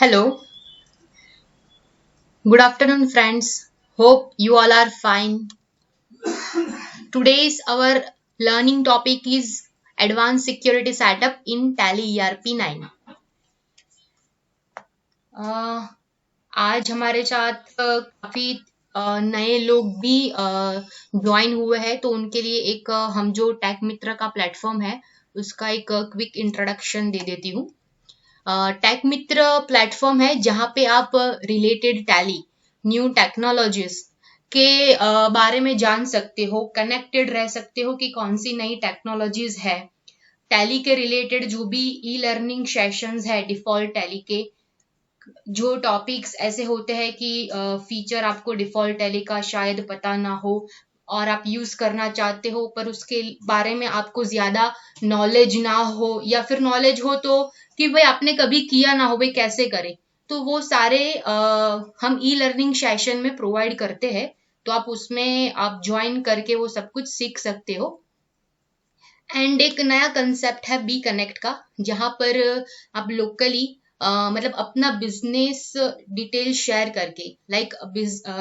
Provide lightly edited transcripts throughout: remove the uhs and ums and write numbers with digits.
Hello, good afternoon, friends. Hope you all are fine. Today's our learning topic is Advanced Security Setup in Tally ERP 9. अ, आज हमारे साथ काफी नए लोग भी ज्वाइन हुए हैं, तो उनके लिए एक हम जो टैग मित्र का प्लेटफॉर्म है उसका एक क्विक इंट्रोडक्शन दे देती हूँ। टैग मित्र प्लेटफॉर्म है जहाँ पे आप रिलेटेड टैली न्यू टेक्नोलॉजीज के बारे में जान सकते हो, कनेक्टेड रह सकते हो कि कौन सी नई टेक्नोलॉजीज है। टैली के रिलेटेड जो भी ई लर्निंग सेशंस है डिफॉल्ट टैली के, जो टॉपिक्स ऐसे होते हैं कि फीचर आपको डिफॉल्ट टैली का शायद पता ना हो और आप यूज करना चाहते हो पर उसके बारे में आपको ज्यादा नॉलेज ना हो, या फिर नॉलेज हो तो कि भाई आपने कभी किया ना हो, भाई कैसे करे, तो वो सारे हम ई लर्निंग सेशन में प्रोवाइड करते हैं। तो आप उसमें आप ज्वाइन करके वो सब कुछ सीख सकते हो। एंड एक नया कंसेप्ट है बी कनेक्ट का, जहां पर आप लोकली मतलब अपना बिजनेस डिटेल शेयर करके, लाइक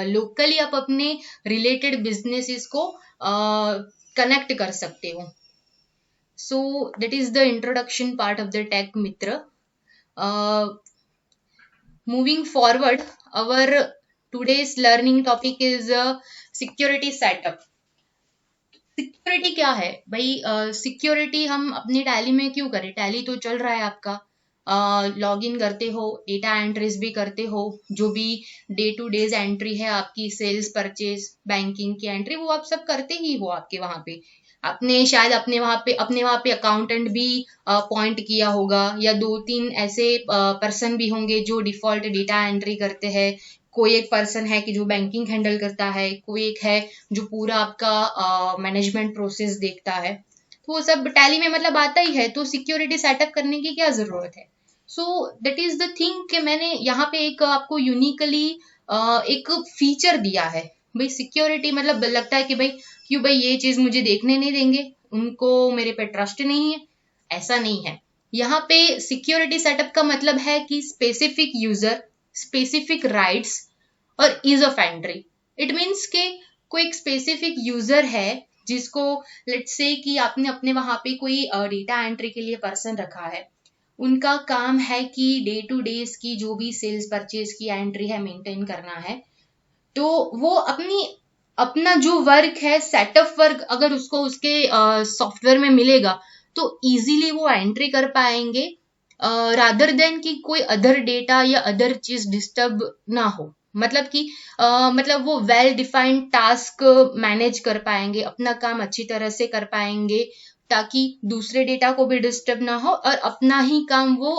लोकली आप अपने रिलेटेड बिजनेसेस को कनेक्ट कर सकते हो। So that is the introduction part of the tech मित्र। Moving forward, our today's learning topic is security setup। Security क्या है भाई? सिक्योरिटी हम अपनी टैली में क्यों करें? टैली तो चल रहा है आपका, लॉग इन करते हो, डेटा एंट्रीज भी करते हो, जो भी डे टू डेज एंट्री है आपकी, सेल्स परचेज बैंकिंग की एंट्री, वो आप सब करते ही हो। आपके वहां पे आपने शायद अपने वहां पे अकाउंटेंट भी अपॉइंट किया होगा, या दो तीन ऐसे पर्सन भी होंगे जो डिफॉल्ट डेटा एंट्री करते हैं। कोई एक पर्सन है कि जो बैंकिंग हैंडल करता है, कोई एक है जो पूरा आपका मैनेजमेंट प्रोसेस देखता है। तो वो सब टैली में मतलब आता ही है, तो सिक्योरिटी सेटअप करने की क्या जरूरत है? सो दैट इज द थिंग कि मैंने यहाँ पे एक आपको यूनिकली एक फीचर दिया है। भाई सिक्योरिटी मतलब लगता है कि भाई क्यों भाई ये चीज मुझे देखने नहीं देंगे, उनको मेरे पे ट्रस्ट नहीं है। ऐसा नहीं है। यहाँ पे सिक्योरिटी सेटअप का मतलब है कि स्पेसिफिक यूजर, स्पेसिफिक राइट्स और ease of entry. It means के कोई एक स्पेसिफिक यूजर है जिसको, लेट्स से कि आपने अपने वहां पे कोई डेटा एंट्री के लिए पर्सन रखा है। उनका काम है कि डे टू डेज की जो भी सेल्स परचेज की एंट्री है मेंटेन करना है। तो वो अपनी अपना जो वर्क है, सेटअप वर्क, अगर उसको उसके सॉफ्टवेयर में मिलेगा तो इजीली वो एंट्री कर पाएंगे, रादर देन कि कोई अदर डेटा या अदर चीज डिस्टर्ब ना हो। मतलब कि मतलब वो वेल डिफाइंड टास्क मैनेज कर पाएंगे, अपना काम अच्छी तरह से कर पाएंगे, ताकि दूसरे डेटा को भी डिस्टर्ब ना हो और अपना ही काम वो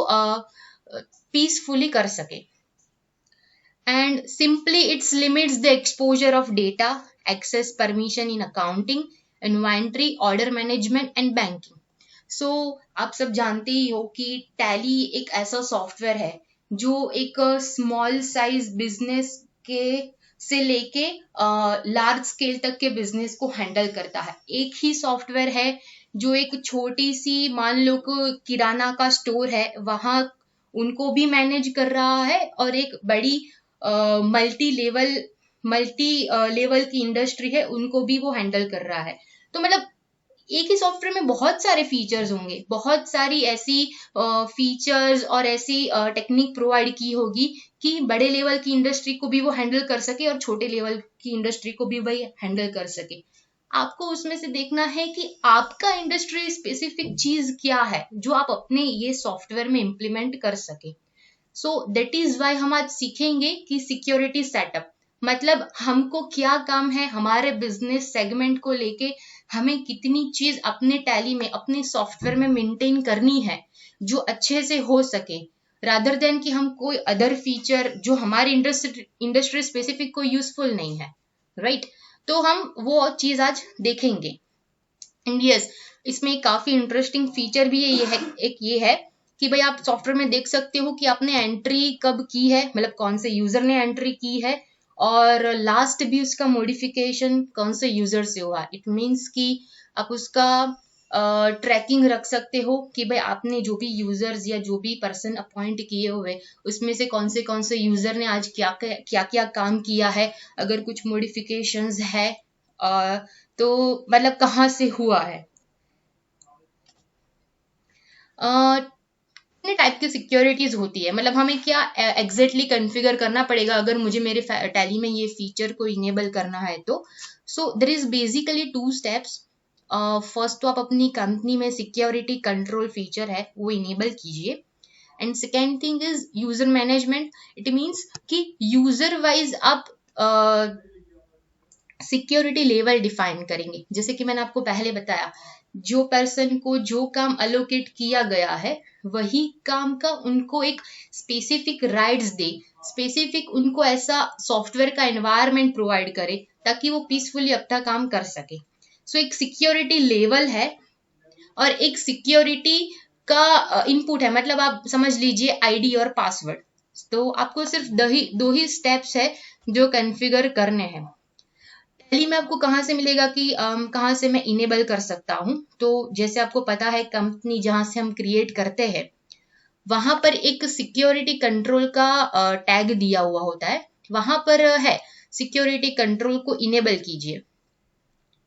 पीसफुली कर सके। And simply it limits the exposure of data, access permission in accounting, inventory, order management and banking. So आप सब जानते ही हो कि टैली एक ऐसा सॉफ्टवेयर है जो एक स्मॉल साइज बिजनेस के से लेके लार्ज स्केल तक के बिजनेस को हैंडल करता है। एक ही सॉफ्टवेयर है जो एक छोटी सी, मान लो को किराना का स्टोर है, वहां उनको भी मैनेज कर रहा है, और एक बड़ी मल्टी लेवल मल्टी लेवल की इंडस्ट्री है उनको भी वो हैंडल कर रहा है। तो मतलब एक ही सॉफ्टवेयर में बहुत सारे फीचर्स होंगे, बहुत सारी ऐसी फीचर्स और ऐसी टेक्निक प्रोवाइड की होगी कि बड़े लेवल की इंडस्ट्री को भी वो हैंडल कर सके और छोटे लेवल की इंडस्ट्री को भी वही हैंडल कर सके। आपको उसमें से देखना है कि आपका इंडस्ट्री स्पेसिफिक चीज क्या है जो आप अपने ये सॉफ्टवेयर में इम्प्लीमेंट कर सके। सो दैट इज वाई हम आज सीखेंगे कि सिक्योरिटी सेटअप मतलब हमको क्या काम है, हमारे बिजनेस सेगमेंट को लेके हमें कितनी चीज अपने टैली में, अपने सॉफ्टवेयर में मेंटेन करनी है जो अच्छे से हो सके, रादर देन कि हम कोई अदर फीचर जो हमारी इंडस्ट्री स्पेसिफिक को यूजफुल नहीं है। राइट तो हम वो चीज आज देखेंगे। एंड यस, इसमें काफी इंटरेस्टिंग फीचर भी है, ये है कि भाई आप सॉफ्टवेयर में देख सकते हो कि आपने एंट्री कब की है, मतलब कौन से यूजर ने एंट्री की है, और लास्ट भी उसका मॉडिफिकेशन कौन से यूजर से हुआ। इट मीन्स कि आप उसका ट्रैकिंग रख सकते हो कि भाई आपने जो भी यूजर्स या जो भी पर्सन अपॉइंट किए हुए उसमें से कौन से यूजर ने आज क्या क्या क्या काम किया है, अगर कुछ मॉडिफिकेशंस है तो मतलब कहाँ से हुआ है। कितने टाइप की सिक्योरिटीज होती है, मतलब हमें क्या एग्जैक्टली कॉन्फ़िगर करना पड़ेगा अगर मुझे मेरे टैली में ये फीचर को इनेबल करना है तो। So there is basically 2 steps. First तो आप अपनी कंपनी में सिक्योरिटी कंट्रोल फीचर है वो इनेबल कीजिए, and second thing is user management. It means कि यूजर वाइज आप सिक्योरिटी लेवल डिफाइन करेंगे। जैसे कि मैंने आपको पहले बताया, जो पर्सन को जो काम अलोकेट किया गया है वही काम का उनको एक स्पेसिफिक राइट्स दे, स्पेसिफिक उनको ऐसा सॉफ्टवेयर का एनवायरनमेंट प्रोवाइड करे ताकि वो पीसफुली अपना काम कर सके। सो एक सिक्योरिटी लेवल है और एक सिक्योरिटी का इनपुट है, मतलब आप समझ लीजिए आईडी और पासवर्ड। तो आपको सिर्फ दो ही स्टेप्स है जो कॉन्फ़िगर करने हैं। टैली में आपको कहाँ से मिलेगा कि कहाँ से मैं इनेबल कर सकता हूँ, तो जैसे आपको पता है कंपनी जहाँ से हम क्रिएट करते हैं वहां पर एक सिक्योरिटी कंट्रोल का टैग दिया हुआ होता है, वहां पर है सिक्योरिटी कंट्रोल को इनेबल कीजिए,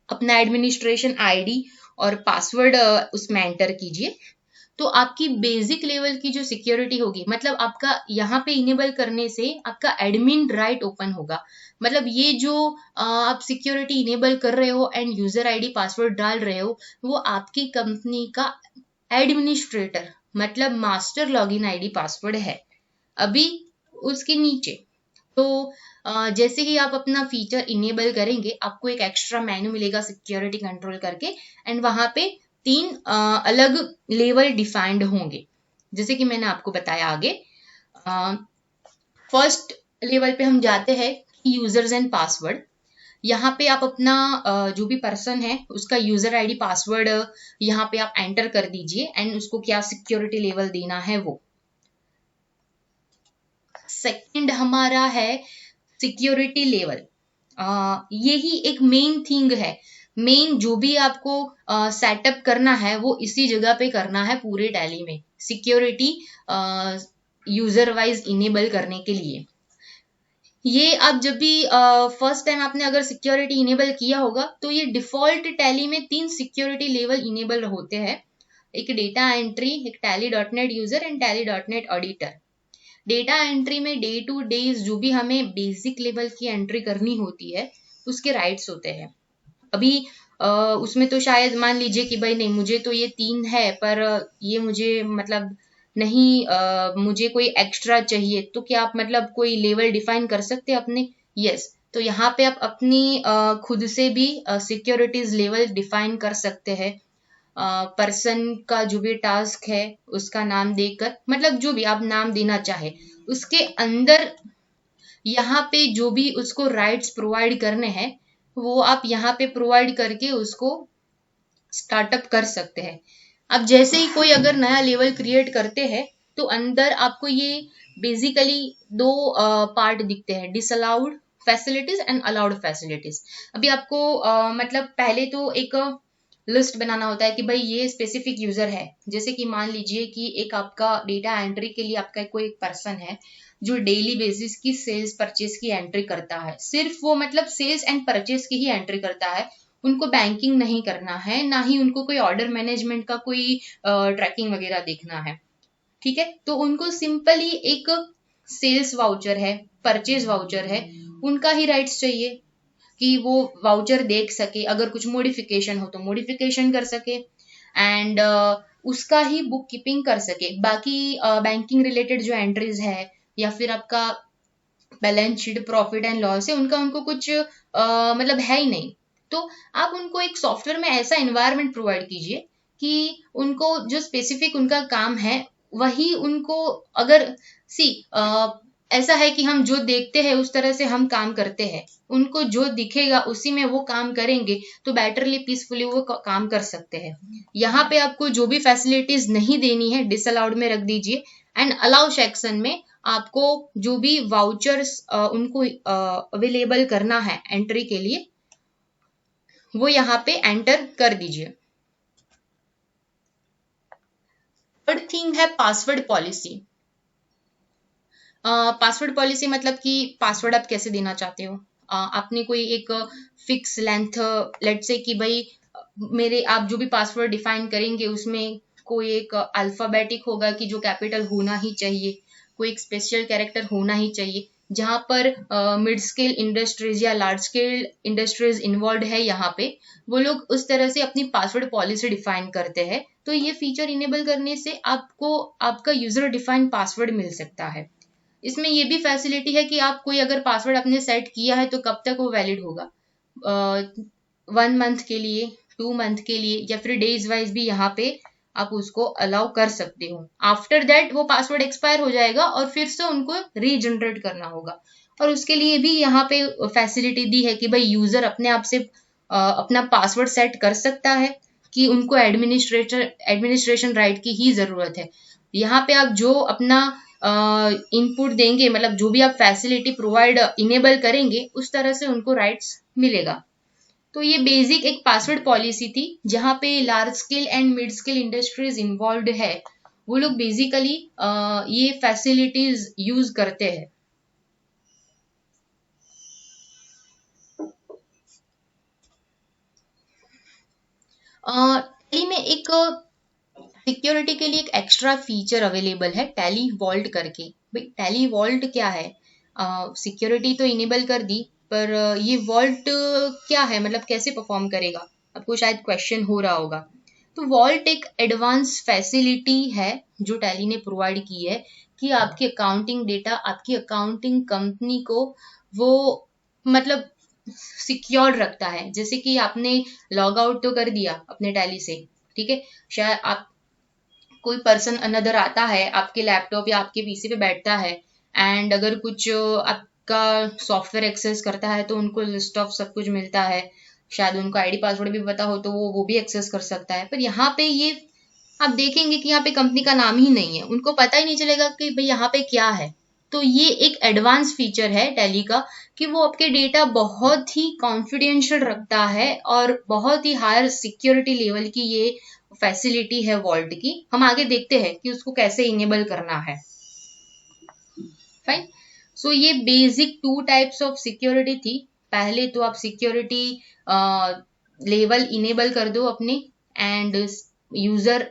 अपना एडमिनिस्ट्रेशन आईडी और पासवर्ड उसमें एंटर कीजिए। तो आपकी बेसिक लेवल की जो सिक्योरिटी होगी, मतलब आपका यहाँ पे इनेबल करने से आपका एडमिन राइट ओपन होगा। मतलब ये जो आप सिक्योरिटी इनेबल कर रहे हो एंड यूजर आईडी पासवर्ड डाल रहे हो वो आपकी कंपनी का एडमिनिस्ट्रेटर मतलब मास्टर लॉगिन आईडी पासवर्ड है अभी उसके नीचे। तो जैसे ही आप अपना फीचर इनेबल करेंगे आपको एक एक्स्ट्रा मेन्यू मिलेगा सिक्योरिटी कंट्रोल करके, एंड वहां पे 3 अलग लेवल डिफाइंड होंगे जैसे कि मैंने आपको बताया आगे। फर्स्ट लेवल पे हम जाते हैं यूजर्स एंड पासवर्ड। यहाँ पे आप अपना जो भी पर्सन है उसका यूजर आईडी पासवर्ड यहाँ पे आप एंटर कर दीजिए एंड उसको क्या सिक्योरिटी लेवल देना है वो। सेकंड हमारा है सिक्योरिटी लेवल। यही एक मेन थिंग है, मेन जो भी आपको सेटअप करना है वो इसी जगह पे करना है पूरे टैली में, सिक्योरिटी यूजर वाइज इनेबल करने के लिए। ये आप जब भी फर्स्ट टाइम आपने अगर सिक्योरिटी इनेबल किया होगा तो ये डिफॉल्ट टैली में 3 सिक्योरिटी लेवल इनेबल होते हैं, एक डेटा एंट्री, एक Tally dot net user and Tally dot net auditor. Data entry में डे टू डेज जो भी हमें बेसिक लेवल की एंट्री करनी होती है उसके राइट्स होते हैं। अभी उसमें तो शायद मान लीजिए कि भाई नहीं मुझे तो ये 3 है पर ये मुझे मतलब नहीं मुझे कोई एक्स्ट्रा चाहिए, तो क्या आप मतलब कोई लेवल डिफाइन कर सकते हैं अपने? यस, तो यहाँ पे आप अपनी खुद से भी सिक्योरिटीज लेवल डिफाइन कर सकते हैं। पर्सन का जो भी टास्क है उसका नाम देकर, मतलब जो भी आप नाम देना चाहे उसके अंदर यहाँ पे जो भी उसको राइट्स प्रोवाइड करने हैं वो आप यहाँ पे प्रोवाइड करके उसको स्टार्टअप कर सकते हैं। अब जैसे ही कोई अगर नया लेवल क्रिएट करते हैं तो अंदर आपको ये बेसिकली 2 पार्ट दिखते हैं, disallowed facilities and allowed facilities. अभी आपको मतलब पहले तो एक लिस्ट बनाना होता है कि भाई ये स्पेसिफिक यूजर है, जैसे कि मान लीजिए कि एक आपका डेटा एंट्री के लिए आपका कोई एक पर्सन है जो डेली बेसिस की सेल्स परचेस की एंट्री करता है, सिर्फ वो मतलब सेल्स एंड परचेस की ही एंट्री करता है, उनको बैंकिंग नहीं करना है, ना ही उनको कोई ऑर्डर मैनेजमेंट का कोई ट्रैकिंग वगैरह देखना है। ठीक है, तो उनको सिंपली एक सेल्स वाउचर है, परचेज वाउचर है, उनका ही राइट्स चाहिए कि वो वाउचर देख सके, अगर कुछ मॉडिफिकेशन हो तो मॉडिफिकेशन कर सके एंड उसका ही बुक कीपिंग कर सके। बाकी बैंकिंग रिलेटेड जो एंट्रीज है या फिर आपका balance sheet profit and loss है उनका उनको कुछ मतलब है ही नहीं। तो आप उनको एक सॉफ्टवेयर में ऐसा एनवायरनमेंट प्रोवाइड कीजिए कि उनको जो स्पेसिफिक उनका काम है वही उनको, अगर सी ऐसा है कि हम जो देखते हैं उस तरह से हम काम करते हैं, उनको जो दिखेगा उसी में वो काम करेंगे तो बेटरली पीसफुली वो काम कर सकते हैं। यहाँ पे आपको जो भी फैसिलिटीज नहीं देनी है डिसअलाउड में रख दीजिए एंड अलाउ सेक्शन में आपको जो भी वाउचर्स उनको अवेलेबल करना है एंट्री के लिए वो यहाँ पे एंटर कर दीजिए। थर्ड थिंग है पासवर्ड पॉलिसी। पासवर्ड पॉलिसी मतलब कि पासवर्ड आप कैसे देना चाहते हो। आपने कोई एक फिक्स लेंथ, लेट से कि भाई मेरे आप जो भी पासवर्ड डिफाइन करेंगे उसमें कोई एक अल्फाबेटिक होगा कि जो कैपिटल होना ही चाहिए, कोई एक स्पेशल कैरेक्टर होना ही चाहिए। जहां पर मिड स्केल इंडस्ट्रीज या लार्ज स्केल इंडस्ट्रीज इन्वॉल्व है, यहाँ पे वो लोग उस तरह से अपनी पासवर्ड पॉलिसी डिफाइन करते हैं। तो ये फीचर इनेबल करने से आपको आपका यूजर डिफाइन पासवर्ड मिल सकता है। इसमें ये भी फैसिलिटी है कि आप कोई अगर पासवर्ड आपने सेट किया है तो कब तक वो वैलिड होगा, 1 मंथ के लिए, 2 मंथ के लिए, या फिर डेज वाइज भी यहाँ पे आप उसको अलाउ कर सकते हो। आफ्टर दैट वो पासवर्ड एक्सपायर हो जाएगा और फिर से उनको रीजनरेट करना होगा। और उसके लिए भी यहाँ पे फैसिलिटी दी है कि भाई यूजर अपने आप से अपना पासवर्ड सेट कर सकता है, कि उनको एडमिनिस्ट्रेशन राइट की ही जरूरत है। यहाँ पे आप जो अपना इनपुट देंगे, मतलब जो भी आप फैसिलिटी प्रोवाइड इनेबल करेंगे, उस तरह से उनको राइट्स मिलेगा। तो ये बेसिक एक पासवर्ड पॉलिसी थी, जहां पे large scale and mid scale industries involve है, वो लोग बेसिकली ये फैसिलिटीज यूज करते हैं। टैली में एक सिक्योरिटी के लिए एक एक्स्ट्रा फीचर अवेलेबल है, टैली वॉल्ट करके। भाई टैली वॉल्ट क्या है? सिक्योरिटी तो इनेबल कर दी, पर ये वॉल्ट क्या है, मतलब कैसे परफॉर्म करेगा, आपको शायद क्वेश्चन हो रहा होगा। तो वॉल्ट एक एडवांस फैसिलिटी है जो टैली ने प्रोवाइड की है, कि आपकी अकाउंटिंग डेटा, आपकी अकाउंटिंग कंपनी को वो मतलब सिक्योर रखता है। जैसे कि आपने लॉग आउट तो कर दिया अपने टैली से, ठीक है, शायद आप कोई पर्सन अनदर आता है आपके लैपटॉप या आपके पीसी पे बैठता है, एंड अगर कुछ आपका सॉफ्टवेयर एक्सेस करता है तो उनको लिस्ट ऑफ सब कुछ मिलता है, शायद उनको आईडी पासवर्ड भी पता हो तो वो भी एक्सेस कर सकता है। पर यहाँ पे ये आप देखेंगे कि यहाँ पे कंपनी का नाम ही नहीं है, उनको पता ही नहीं चलेगा कि भाई यहाँ पे क्या है। तो ये एक एडवांस फीचर है टैली का, कि वो आपके डेटा बहुत ही कॉन्फिडेंशियल रखता है, और बहुत ही हायर सिक्योरिटी लेवल की ये फैसिलिटी है वॉल्ट की। हम आगे देखते हैं कि उसको कैसे इनेबल करना है। फाइन। सो ये बेसिक 2 टाइप्स ऑफ सिक्योरिटी थी। पहले तो आप सिक्योरिटी लेवल इनेबल कर दो अपने, and user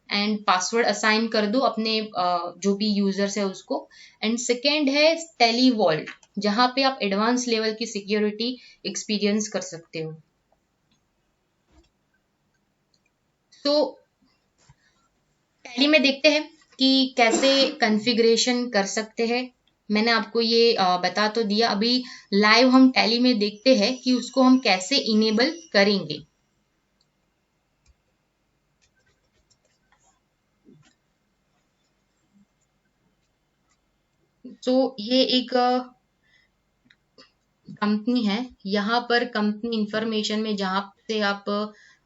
and password assign कर दो अपने जो भी यूजर्स है उसको। एंड सेकेंड है टैली वॉल्ट, जहां पे आप एडवांस लेवल की सिक्योरिटी एक्सपीरियंस कर सकते हो। तो टैली में देखते हैं कि कैसे कॉन्फ़िगरेशन कर सकते हैं। मैंने आपको ये बता तो दिया, अभी लाइव हम टैली में देखते हैं कि उसको हम कैसे इनेबल करेंगे। तो ये एक कंपनी है, यहाँ पर कंपनी इंफॉर्मेशन में जहाँ से आप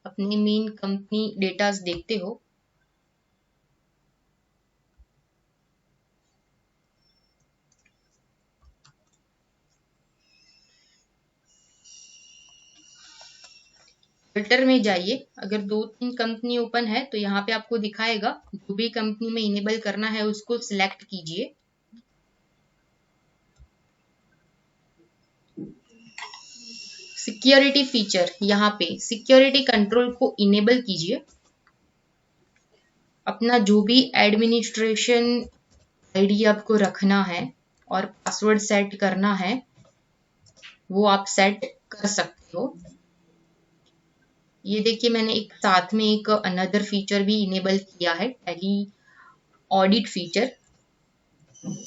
अपने मेन कंपनी डेटास देखते हो, फिल्टर में जाइए। अगर 2-3 कंपनी ओपन है तो यहाँ पे आपको दिखाएगा, जो भी कंपनी में इनेबल करना है उसको सिलेक्ट कीजिए। सिक्योरिटी फीचर, यहाँ पे सिक्योरिटी कंट्रोल को इनेबल कीजिए। अपना जो भी एडमिनिस्ट्रेशन आईडी आपको रखना है और पासवर्ड सेट करना है, वो आप सेट कर सकते हो। ये देखिए, मैंने एक साथ में एक अनदर फीचर भी इनेबल किया है, टैली ऑडिट फीचर।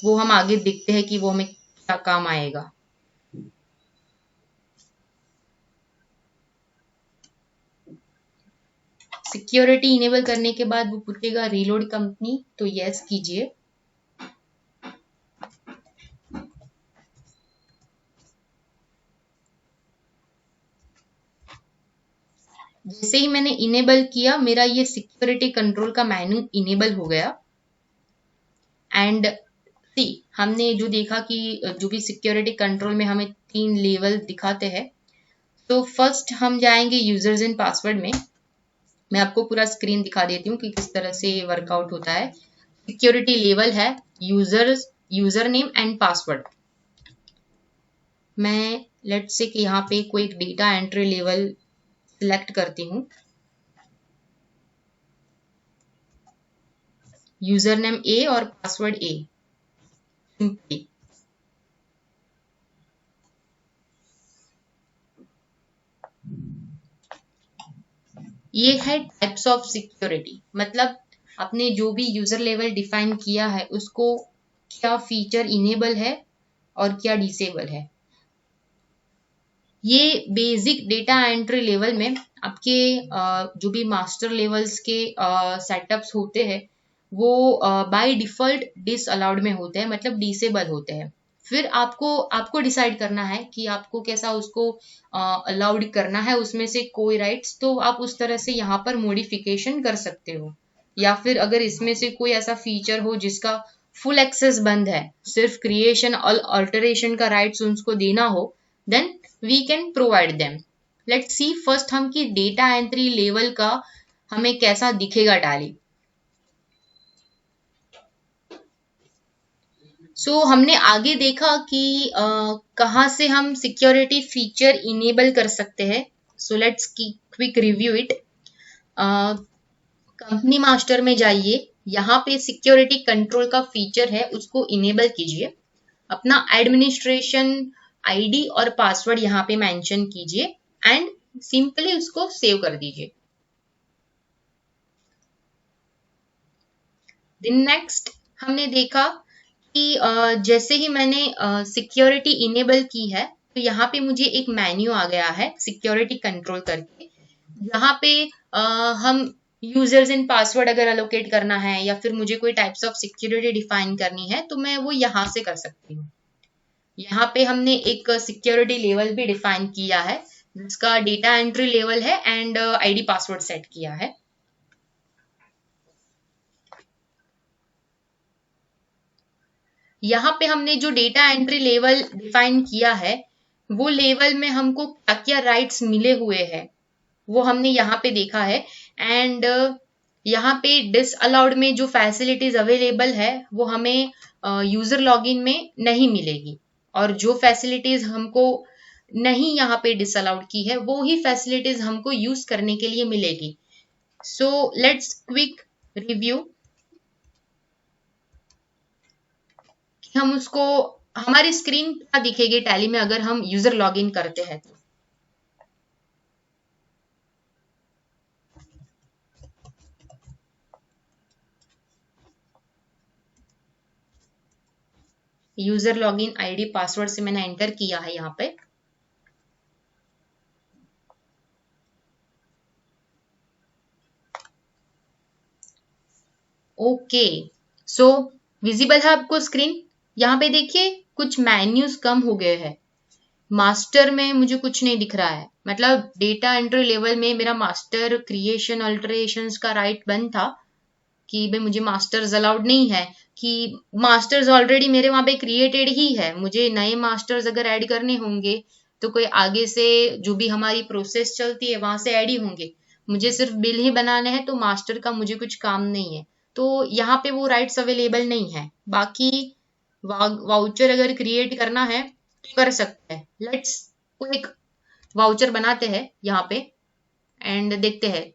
वो हम आगे देखते हैं कि वो हमें क्या काम आएगा। सिक्योरिटी इनेबल करने के बाद वो पूछेगा रीलोड कंपनी, तो यस कीजिए। जैसे ही मैंने इनेबल किया, मेरा ये सिक्योरिटी कंट्रोल का मेन्यू इनेबल हो गया। एंड सी, हमने जो देखा कि जो भी सिक्योरिटी कंट्रोल में हमें 3 लेवल दिखाते हैं। तो फर्स्ट हम जाएंगे यूजर्स एंड पासवर्ड में। मैं आपको पूरा स्क्रीन दिखा देती हूँ कि किस तरह से वर्कआउट होता है। सिक्योरिटी लेवल है यूजर नेम एंड पासवर्ड। मैं लेट्स से कि यहाँ पे कोई एक डेटा एंट्री लेवल सिलेक्ट करती हूँ, यूजर नेम ए और पासवर्ड ए सिंपली। ये है टाइप्स ऑफ सिक्योरिटी, मतलब आपने जो भी यूजर लेवल डिफाइन किया है उसको क्या फीचर इनेबल है और क्या डिसेबल है। ये बेसिक डेटा एंट्री लेवल में आपके जो भी मास्टर लेवल्स के सेटअप्स होते हैं वो बाय डिफॉल्ट डिसअलाउड में होते हैं, मतलब डिसेबल होते हैं। फिर आपको डिसाइड करना है कि आपको कैसा उसको अलाउड करना है, उसमें से कोई राइट्स तो आप उस तरह से यहाँ पर मॉडिफिकेशन कर सकते हो। या फिर अगर इसमें से कोई ऐसा फीचर हो जिसका फुल एक्सेस बंद है, सिर्फ क्रिएशन और अल्टरेशन का राइट्स उनको देना हो, then we can provide them. Let's see first हम कि डेटा एंट्री लेवल का हमें कैसा दिखेगा टैली। हमने आगे देखा कि कहाँ से हम सिक्योरिटी फीचर इनेबल कर सकते हैं। Let's quick review it. Company master में जाइए, यहाँ पे सिक्योरिटी कंट्रोल का फीचर है उसको इनेबल कीजिए। अपना एडमिनिस्ट्रेशन आईडी और पासवर्ड यहाँ पे मेंशन कीजिए एंड सिंपली उसको सेव कर दीजिए। देन नेक्स्ट हमने देखा कि जैसे ही मैंने सिक्योरिटी इनेबल की है तो यहाँ पे मुझे एक मेन्यू आ गया है सिक्योरिटी कंट्रोल करके, जहाँ पे हम यूजर्स इन पासवर्ड अगर अलोकेट करना है या फिर मुझे कोई टाइप्स ऑफ सिक्योरिटी डिफाइन करनी है तो मैं वो यहाँ से कर सकती हूँ। यहाँ पे हमने एक सिक्योरिटी लेवल भी डिफाइन किया है जिसका डेटा एंट्री लेवल है एंड आईडी पासवर्ड सेट किया है। यहाँ पे हमने जो डेटा एंट्री लेवल डिफाइन किया है वो लेवल में हमको क्या क्या राइट्स मिले हुए हैं वो हमने यहाँ पे देखा है एंड यहाँ पे डिसअलाउड में जो फैसिलिटीज अवेलेबल है वो हमें यूजर लॉगिन में नहीं मिलेगी, और जो फैसिलिटीज हमको नहीं यहाँ पे डिसअलाउड की है वो ही फैसिलिटीज हमको यूज करने के लिए मिलेगी। Let's quick review. हम उसको हमारी स्क्रीन क्या दिखेगी टैली में अगर हम यूजर लॉगिन करते हैं तो। यूजर लॉगिन आईडी पासवर्ड से मैंने एंटर किया है यहाँ पे। ओके, विजिबल है आपको स्क्रीन। यहाँ पे देखिए कुछ मेन्यूज कम हो गए हैं। मास्टर में मुझे कुछ नहीं दिख रहा है, मतलब डेटा एंट्री लेवल में मेरा मास्टर क्रिएशन अल्टरेशंस का राइट बंद था कि भाई मुझे मास्टर्स अलाउड नहीं है, कि मास्टर्स ऑलरेडी मेरे वहां पे क्रिएटेड ही है, मुझे नए मास्टर्स अगर ऐड करने होंगे तो कोई आगे से जो भी हमारी प्रोसेस चलती है वहां से ऐड ही होंगे, मुझे सिर्फ बिल ही बनाने हैं तो मास्टर का मुझे कुछ काम नहीं है। तो यहाँ पे वो राइट्स अवेलेबल नहीं है। बाकी वाउचर अगर क्रिएट करना है तो कर सकते हैं। लेट्स कोई एक वाउचर बनाते हैं यहाँ पे एंड देखते हैं।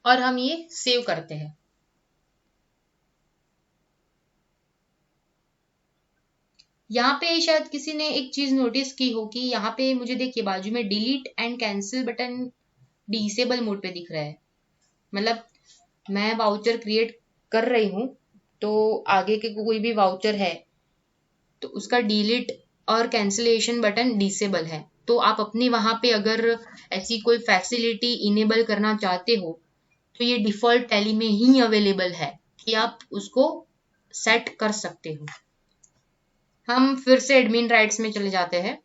और हम ये सेव करते हैं। यहाँ पे शायद किसी ने एक चीज नोटिस की हो कि यहाँ पे मुझे देखिए बाजू में delete and cancel button disable mode पे दिख रहा है। मतलब मैं वाउचर क्रिएट कर रही हूँ, तो आगे के कोई भी वाउचर है तो उसका डिलीट और कैंसिलेशन बटन डिसेबल है। तो आप अपनी वहां पे अगर ऐसी कोई फैसिलिटी इनेबल करना चाहते हो तो ये डिफॉल्ट टैली में ही अवेलेबल है कि आप उसको सेट कर सकते हो। हम फिर से एडमिन राइट्स में चले जाते हैं।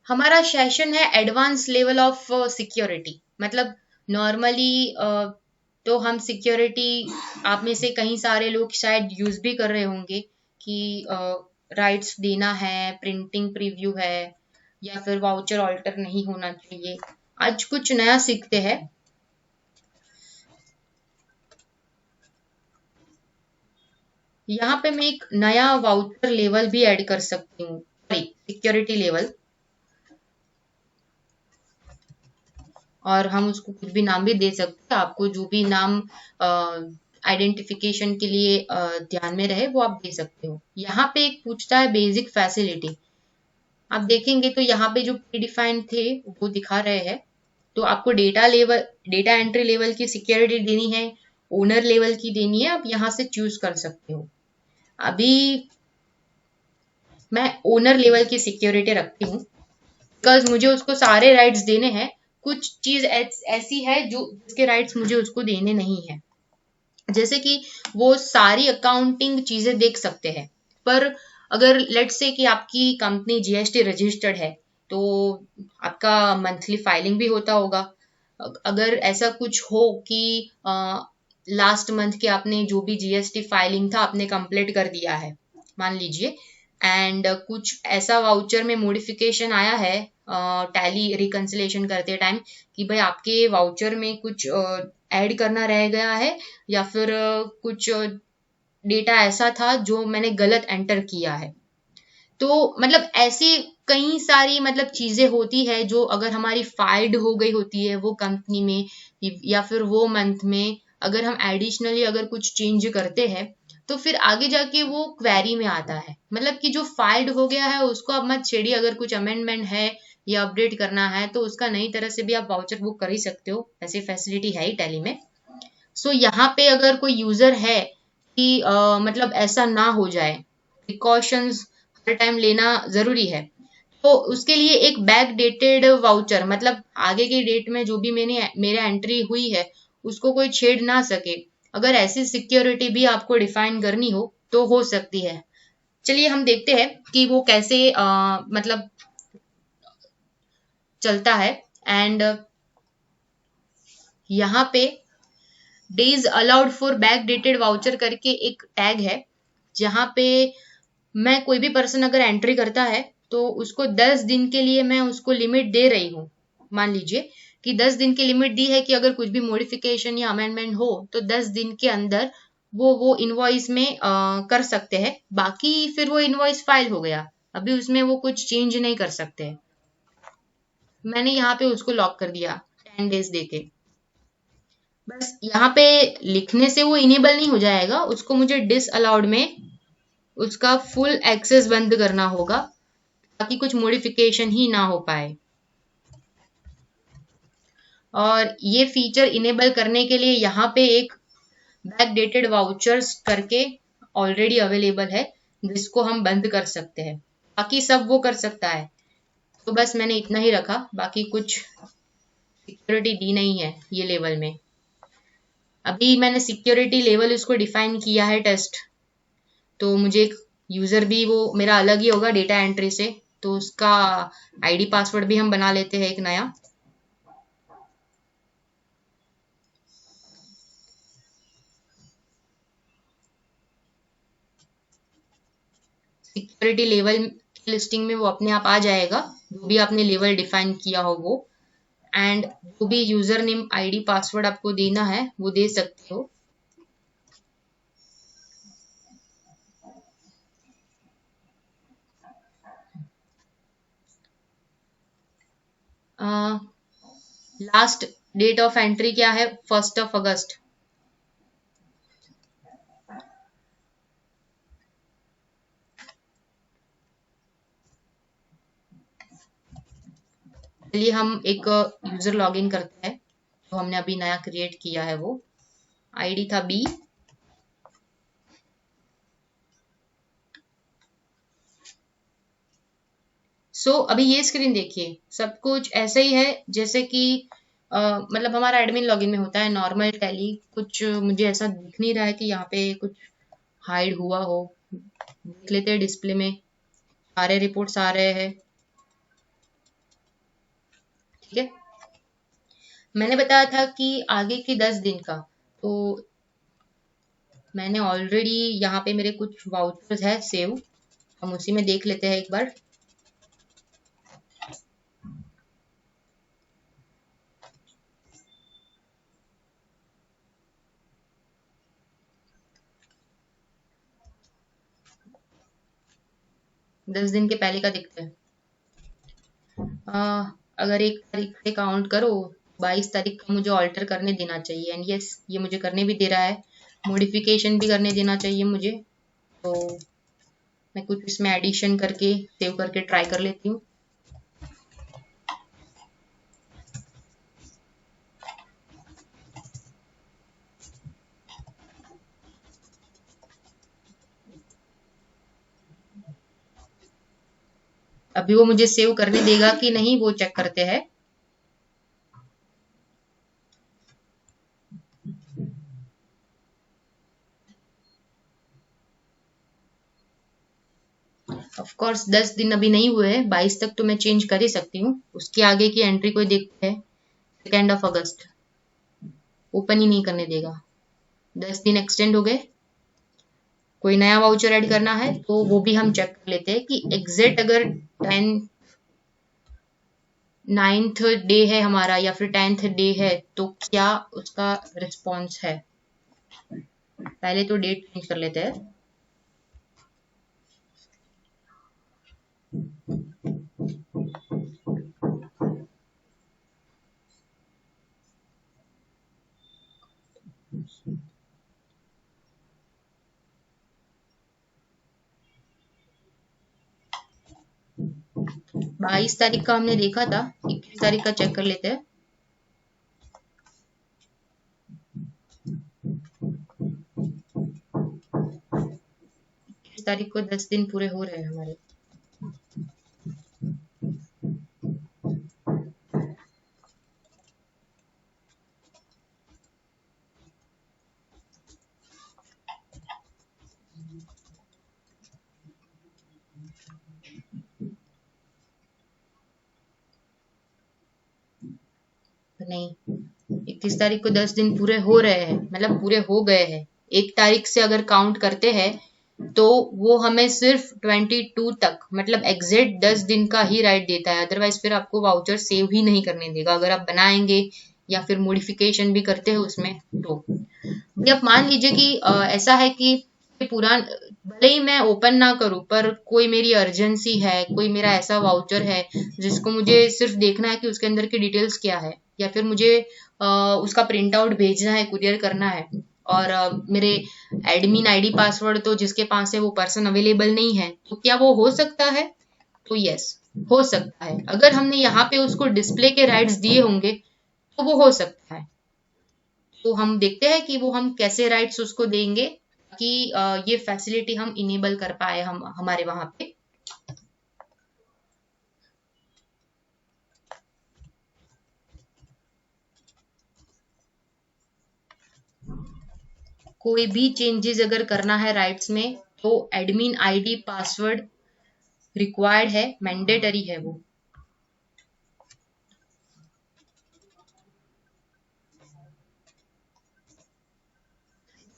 हमारा सेशन है एडवांस लेवल ऑफ सिक्योरिटी। मतलब नॉर्मली तो हम सिक्योरिटी, आप में से कई सारे लोग शायद यूज भी कर रहे होंगे कि राइट्स देना है, प्रिंटिंग प्रीव्यू है, या फिर वाउचर ऑल्टर नहीं होना चाहिए। आज कुछ नया सीखते हैं। यहाँ पे मैं एक नया वाउचर लेवल भी ऐड कर सकती हूँ, सिक्योरिटी लेवल, और हम उसको कुछ भी नाम भी दे सकते हैं। आपको जो भी नाम आइडेंटिफिकेशन के लिए ध्यान में रहे वो आप दे सकते हो। यहाँ पे एक पूछता है बेसिक फैसिलिटी। आप देखेंगे तो यहाँ पे जो प्रीडिफाइंड थे वो दिखा रहे हैं। तो आपको data level, data entry level की सिक्योरिटी देनी है, ओनर लेवल की देनी है, आप यहाँ से चूज कर सकते हो। अभी मैं ओनर लेवल की सिक्योरिटी रखती हूँ बिकॉज मुझे उसको सारे राइट्स देने हैं। कुछ चीज ऐसी है जो जिसके राइट्स मुझे उसको देने नहीं है, जैसे कि वो सारी अकाउंटिंग चीजें देख सकते हैं। पर अगर लेट्स से कि आपकी कंपनी जीएसटी रजिस्टर्ड है तो आपका मंथली फाइलिंग भी होता होगा। अगर ऐसा कुछ हो कि लास्ट मंथ के आपने जो भी जीएसटी फाइलिंग था आपने कंप्लीट कर दिया है मान लीजिए, एंड कुछ ऐसा वाउचर में मॉडिफिकेशन आया है टैली रिकंसिलेशन करते टाइम कि भाई आपके वाउचर में कुछ ऐड करना रह गया है, या फिर कुछ डेटा ऐसा था जो मैंने गलत एंटर किया है। तो मतलब ऐसी कई सारी मतलब चीजें होती है जो अगर हमारी फाइल्ड हो गई होती है वो कंपनी में या फिर वो मंथ में, अगर हम एडिशनली अगर कुछ चेंज करते हैं तो फिर आगे जाके वो क्वेरी में आता है। मतलब कि जो फाइल्ड हो गया है उसको अब मत छेड़िए, अगर कुछ अमेंडमेंट है या अपडेट करना है तो उसका नई तरह से भी आप वाउचर बुक कर ही सकते हो, ऐसी फैसिलिटी है ही टैली में। सो यहाँ पे अगर कोई यूजर है कि मतलब ऐसा ना हो जाए, प्रिकॉशंस हर टाइम लेना जरूरी है, तो उसके लिए एक बैक डेटेड वाउचर, मतलब आगे की डेट में जो भी मेरा एंट्री हुई है उसको कोई छेड़ ना सके, अगर ऐसी सिक्योरिटी भी आपको डिफाइन करनी हो हो सकती है। चलिए हम देखते हैं कि वो कैसे मतलब चलता है। एंड यहाँ पे days allowed for back dated voucher करके एक टैग है, जहां पे मैं कोई भी पर्सन अगर एंट्री करता है तो उसको 10 दिन के लिए मैं उसको लिमिट दे रही हूँ। मान लीजिए कि 10 दिन की लिमिट दी है कि अगर कुछ भी मॉडिफिकेशन या अमेंडमेंट हो तो 10 दिन के अंदर वो इनवॉइस में कर सकते हैं। बाकी फिर वो इनवॉइस फाइल हो गया, अभी उसमें वो कुछ चेंज नहीं कर सकते। मैंने यहाँ पे उसको लॉक कर दिया 10 डेज देके। बस यहाँ पे लिखने से वो इनेबल नहीं हो जाएगा, उसको मुझे डिस अलाउड में उसका फुल एक्सेस बंद करना होगा ताकि कुछ मॉडिफिकेशन ही ना हो पाए। और ये फीचर इनेबल करने के लिए यहाँ पे एक बैकडेटेड वाउचर्स करके ऑलरेडी अवेलेबल है जिसको हम बंद कर सकते हैं, बाकी सब वो कर सकता है। तो बस मैंने इतना ही रखा, बाकी कुछ सिक्योरिटी दी नहीं है ये लेवल में। अभी मैंने सिक्योरिटी लेवल उसको डिफाइन किया है टेस्ट, तो मुझे एक यूजर भी वो मेरा अलग ही होगा डेटा एंट्री से, तो उसका आईडी पासवर्ड भी हम बना लेते हैं एक नया। सिक्योरिटी लेवल की लिस्टिंग में वो अपने आप आ जाएगा जो भी आपने लेवल डिफाइन किया हो वो, एंड जो भी यूजर नेम आईडी पासवर्ड आपको देना है वो दे सकते हो। लास्ट डेट ऑफ एंट्री क्या है? 1 अगस्त। चलिए हम एक यूजर लॉगिन करते हैं, तो हमने अभी नया क्रिएट किया है, वो आईडी था बी। अभी ये स्क्रीन देखिए, सब कुछ ऐसे ही है जैसे कि मतलब हमारा एडमिन लॉगिन में होता है नॉर्मल टैली। कुछ मुझे ऐसा दिख नहीं रहा है कि यहाँ पे कुछ हाइड हुआ हो। देख लेते हैं डिस्प्ले में, सारे रिपोर्ट्स आ रहे हैं। ठीक है, मैंने बताया था कि आगे की 10 दिन का, तो मैंने ऑलरेडी यहाँ पे मेरे कुछ वाउचर्स है सेव, हम उसी में देख लेते हैं एक बार। दस दिन के पहले का दिखता है। अगर 1 तारीख से काउंट करो, 22 तारीख का मुझे ऑल्टर करने देना चाहिए, एंड यस ये मुझे करने भी दे रहा है, मॉडिफिकेशन भी करने देना चाहिए मुझे। तो मैं कुछ इसमें एडिशन करके सेव करके ट्राई कर लेती हूँ। अभी वो मुझे सेव करने देगा कि नहीं, वो चेक करते हैं। ऑफ कोर्स 10 दिन अभी नहीं हुए हैं, 22 तक तो मैं चेंज कर ही सकती हूँ। उसके आगे की एंट्री कोई देखते हैं, 2 अगस्त, ओपन ही नहीं करने देगा। 10 दिन एक्सटेंड हो गए, कोई नया वाउचर ऐड करना है तो वो भी हम चेक कर लेते हैं कि एग्जैक्ट अगर 9th डे है हमारा या फिर 10th डे है तो क्या उसका रिस्पॉन्स है। पहले तो डेट चेंज कर लेते हैं। बाईस तारीख का हमने देखा था, 21 तारीख का चेक कर लेते हैं। 21 तारीख को 10 दिन पूरे हो रहे हैं हमारे। नहीं, 21 तारीख को 10 दिन पूरे हो रहे हैं, मतलब पूरे हो गए हैं। 1 तारीख से अगर काउंट करते हैं तो वो हमें सिर्फ 22 तक, मतलब एग्जैक्ट 10 दिन का ही राइट देता है। अदरवाइज फिर आपको वाउचर सेव ही नहीं करने देगा अगर आप बनाएंगे या फिर मॉडिफिकेशन भी करते हैं उसमें तो। भाई आप मान लीजिए कि ऐसा है कि पूरा, भले ही मैं ओपन ना करूं पर कोई मेरी अर्जेंसी है, कोई मेरा ऐसा वाउचर है जिसको मुझे सिर्फ देखना है कि उसके अंदर की डिटेल्स क्या है, या फिर मुझे उसका प्रिंट आउट भेजना है, कुरियर करना है, और मेरे एडमिन आईडी पासवर्ड तो जिसके पास है वो पर्सन अवेलेबल नहीं है, तो क्या वो हो सकता है? तो यस, हो सकता है। अगर हमने यहाँ पे उसको डिस्प्ले के राइट्स दिए होंगे तो वो हो सकता है। तो हम देखते हैं कि वो हम कैसे राइट्स उसको देंगे कि ये फैसिलिटी हम इनेबल कर पाए हम हमारे वहां पे। कोई भी चेंजेस अगर करना है राइट्स में तो एडमिन आईडी पासवर्ड रिक्वायर्ड है, मैंडेटरी है वो।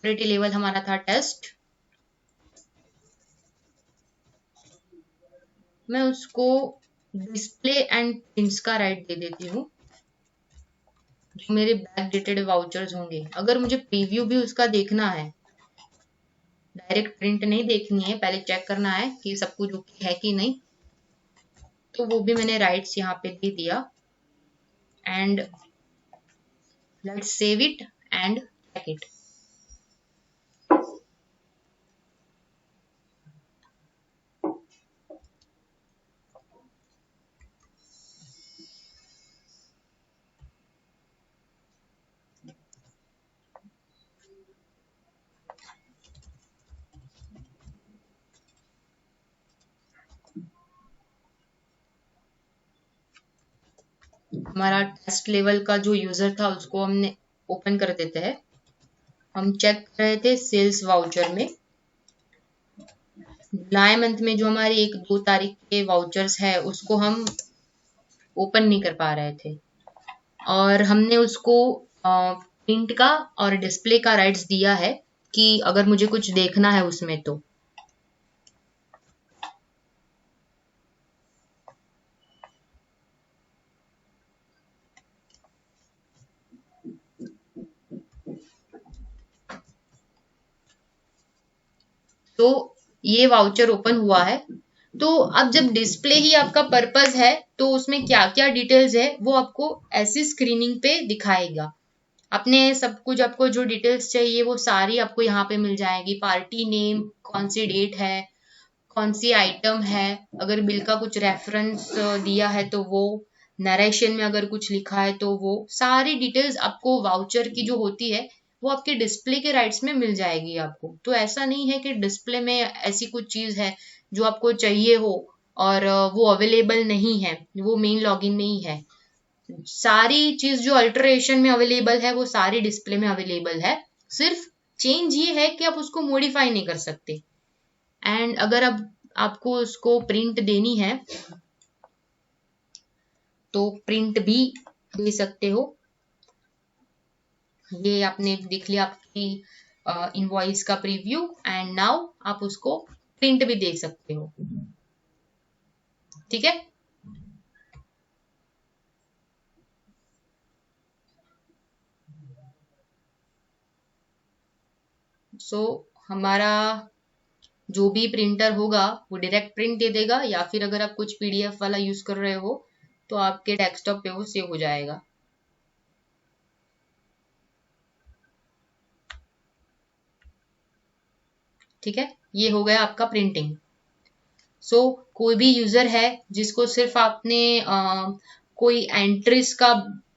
सिक्योरिटी लेवल हमारा था टेस्ट। मैं उसको डिस्प्ले एंड प्रिंट्स का राइट दे देती हूँ, जो मेरे बैक डेटेड वाउचर्स होंगे। अगर मुझे प्रीव्यू भी उसका देखना है, डायरेक्ट प्रिंट नहीं देखनी है, पहले चेक करना है कि सब कुछ ओके है कि नहीं, तो वो भी मैंने राइट्स यहाँ पे दे दिया। And let's save it and check it. हमारा टेस्ट लेवल का जो यूजर था उसको हमने ओपन कर देते हैं। हम चेक कर रहे थे सेल्स वाउचर में, जुलाई मंथ में जो हमारी 1-2 तारीख के वाउचर्स है उसको हम ओपन नहीं कर पा रहे थे, और हमने उसको प्रिंट का और डिस्प्ले का राइट्स दिया है कि अगर मुझे कुछ देखना है उसमें तो ये वाउचर ओपन हुआ है। तो अब जब डिस्प्ले ही आपका पर्पस है तो उसमें क्या क्या डिटेल्स है वो आपको ऐसी स्क्रीनिंग पे दिखाएगा। अपने सब कुछ, आपको जो डिटेल्स चाहिए वो सारी आपको यहाँ पे मिल जाएगी। पार्टी नेम, कौन सी डेट है, कौन सी आइटम है, अगर बिल का कुछ रेफरेंस दिया है तो वो, नरेशन में अगर कुछ लिखा है तो वो सारी डिटेल्स आपको वाउचर की जो होती है वो आपके डिस्प्ले के राइट्स में मिल जाएगी आपको। तो ऐसा नहीं है कि डिस्प्ले में ऐसी कुछ चीज है जो आपको चाहिए हो और वो अवेलेबल नहीं है, वो मेन लॉगिन में ही है। सारी चीज जो अल्टरेशन में अवेलेबल है वो सारी डिस्प्ले में अवेलेबल है। सिर्फ चेंज ये है कि आप उसको मॉडिफाई नहीं कर सकते। एंड अगर अब आपको उसको प्रिंट देनी है तो प्रिंट भी दे सकते हो। ये आपने देख लिया आपकी इनवॉइस का प्रीव्यू, एंड नाउ आप उसको प्रिंट भी दे सकते हो। ठीक है। सो हमारा जो भी प्रिंटर होगा वो डायरेक्ट प्रिंट दे देगा, या फिर अगर आप कुछ पीडीएफ वाला यूज कर रहे हो तो आपके डेस्कटॉप पे वो सेव हो जाएगा। ठीक है, ये हो गया आपका प्रिंटिंग। सो कोई भी यूजर है जिसको सिर्फ आपने कोई एंट्रीज का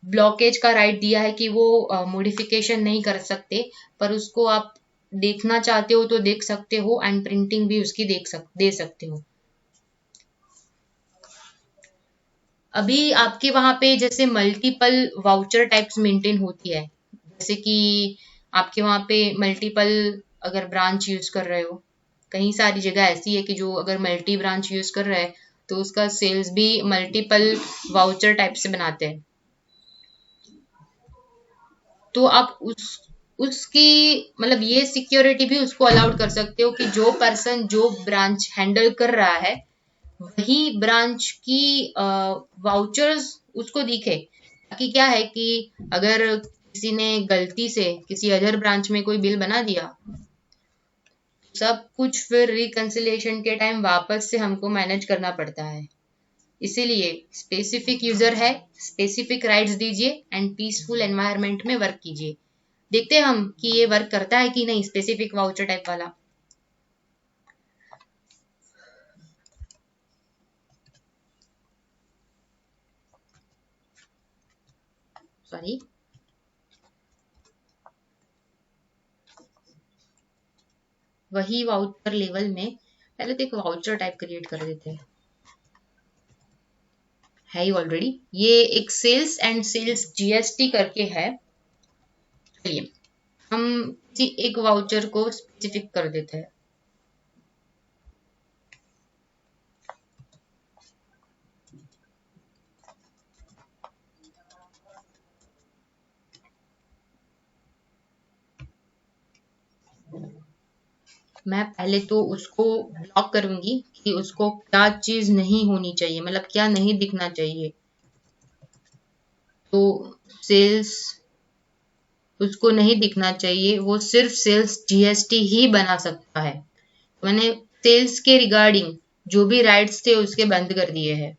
ब्लॉकेज का राइट दिया है कि वो मॉडिफिकेशन नहीं कर सकते, पर उसको आप देखना चाहते हो तो देख सकते हो, एंड प्रिंटिंग भी उसकी दे सकते हो। अभी आपके वहां पे जैसे मल्टीपल वाउचर टाइप्स मेंटेन होती है, जैसे कि आपके वहां पे मल्टीपल अगर ब्रांच यूज कर रहे हो, कहीं सारी जगह ऐसी है कि जो अगर मल्टी ब्रांच यूज कर रहा है तो उसका सेल्स भी मल्टीपल वाउचर टाइप से बनाते हैं। तो आप उसकी मतलब ये सिक्योरिटी भी उसको अलाउड कर सकते हो कि जो पर्सन जो ब्रांच हैंडल कर रहा है वही ब्रांच की वाउचर्स उसको दिखे। ताकि क्या है कि अगर किसी ने गलती से किसी अदर ब्रांच में कोई बिल बना दिया, सब कुछ फिर रिकंसिलिएशन के टाइम वापस से हमको मैनेज करना पड़ता है। इसीलिए स्पेसिफिक यूजर है, स्पेसिफिक राइट्स दीजिए एंड पीसफुल एनवायरनमेंट में वर्क कीजिए। देखते हैं हम कि ये वर्क करता है कि नहीं स्पेसिफिक वाउचर टाइप वाला। सॉरी, वही वाउचर लेवल में पहले तो एक वाउचर टाइप क्रिएट कर देते हैं। है ही ऑलरेडी, ये एक सेल्स एंड सेल्स जीएसटी करके है। चलिए हम किसी एक वाउचर को स्पेसिफिक कर देते हैं। मैं पहले तो उसको ब्लॉक करूंगी कि उसको क्या चीज नहीं होनी चाहिए, मतलब क्या नहीं दिखना चाहिए। तो सेल्स उसको नहीं दिखना चाहिए, वो सिर्फ सेल्स जीएसटी ही बना सकता है। मैंने सेल्स के रिगार्डिंग जो भी राइट्स थे उसके बंद कर दिए हैं।